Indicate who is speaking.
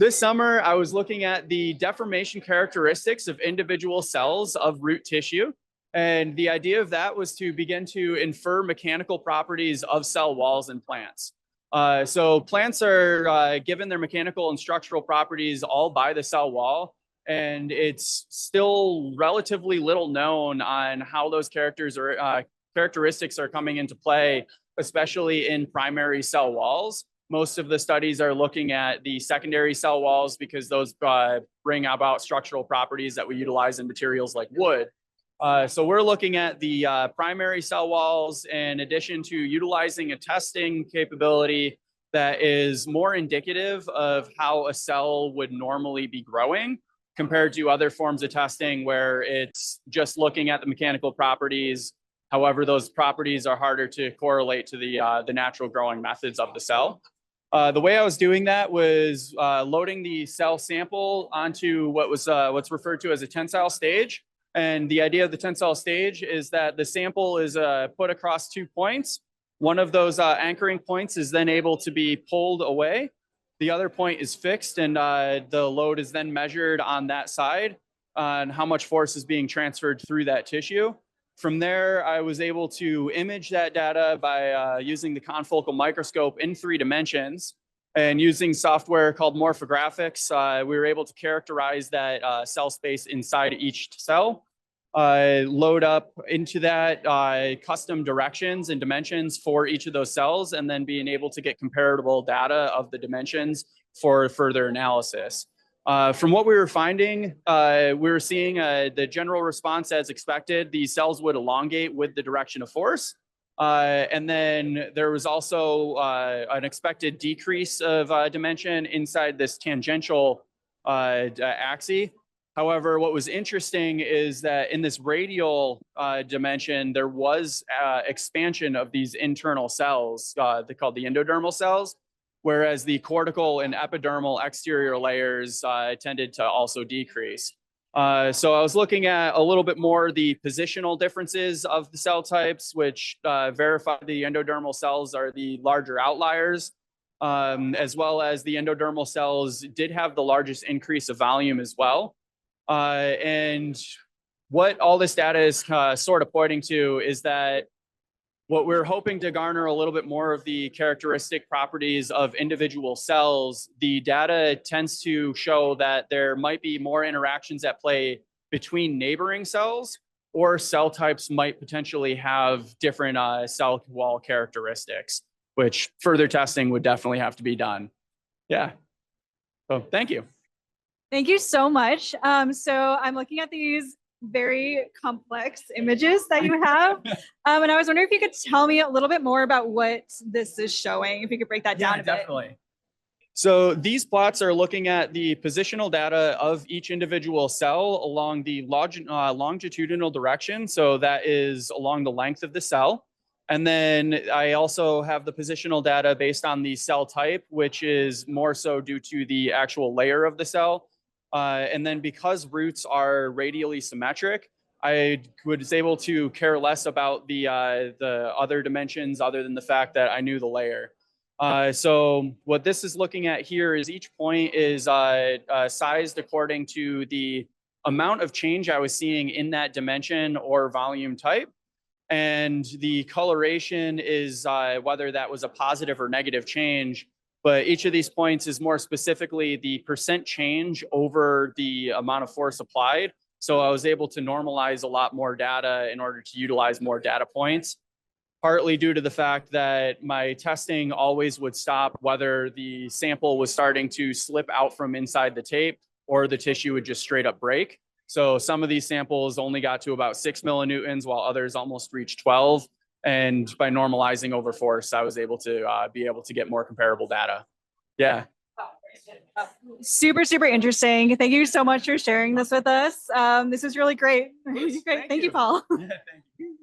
Speaker 1: This summer, I was looking at the deformation characteristics of individual cells of root tissue. And the idea of that was to begin to infer mechanical properties of cell walls in plants. So plants are given their mechanical and structural properties all by the cell wall. And it's still relatively little known on how those characteristics are coming into play, especially in primary cell walls. Most of the studies are looking at the secondary cell walls because those bring about structural properties that we utilize in materials like wood. So we're looking at the primary cell walls in addition to utilizing a testing capability that is more indicative of how a cell would normally be growing compared to other forms of testing where it's just looking at the mechanical properties. However, those properties are harder to correlate to the natural growing methods of the cell. The way I was doing that was loading the cell sample onto what's referred to as a tensile stage. And the idea of the tensile stage is that the sample is put across 2 points. One of those anchoring points is then able to be pulled away. The other point is fixed, and the load is then measured on that side on how much force is being transferred through that tissue. From there, I was able to image that data by using the confocal microscope in 3 dimensions. And using software called morphographics, we were able to characterize that cell space inside each cell, load up into that custom directions and dimensions for each of those cells, and then being able to get comparable data of the dimensions for further analysis. From what we were finding, we were seeing the general response as expected. These cells would elongate with the direction of force. And then there was also an expected decrease of dimension inside this tangential axis. However, what was interesting is that in this radial dimension, there was expansion of these internal cells, they're called the endodermal cells, whereas the cortical and epidermal exterior layers tended to also decrease. So I was looking at a little bit more the positional differences of the cell types, which verify the endodermal cells are the larger outliers, as well as the endodermal cells did have the largest increase of volume as well. And what all this data is sort of pointing to is that what we're hoping to garner a little bit more of the characteristic properties of individual cells, the data tends to show that there might be more interactions at play between neighboring cells, or cell types might potentially have different cell wall characteristics, which further testing would definitely have to be done. Yeah. So thank you.
Speaker 2: Thank you so much. So I'm looking at these very complex images that you have. And I was wondering if you could tell me a little bit more about what this is showing, if you could break that down a bit.
Speaker 1: Definitely. So these plots are looking at the positional data of each individual cell along the longitudinal direction. So that is along the length of the cell. And then I also have the positional data based on the cell type, which is more so due to the actual layer of the cell. And then because roots are radially symmetric, I was able to care less about the other dimensions other than the fact that I knew the layer. So what this is looking at here is each point is sized according to the amount of change I was seeing in that dimension or volume type. And the coloration is whether that was a positive or negative change. But each of these points is more specifically the percent change over the amount of force applied. So I was able to normalize a lot more data in order to utilize more data points, partly due to the fact that my testing always would stop whether the sample was starting to slip out from inside the tape or the tissue would just straight up break. So some of these samples only got to about 6 millinewtons while others almost reached 12. And by normalizing over force, I was able to get more comparable data. Yeah.
Speaker 2: Super, super interesting. Thank you so much for sharing this with us. This is really great. Great. Thank you, Paul.
Speaker 1: Thank you.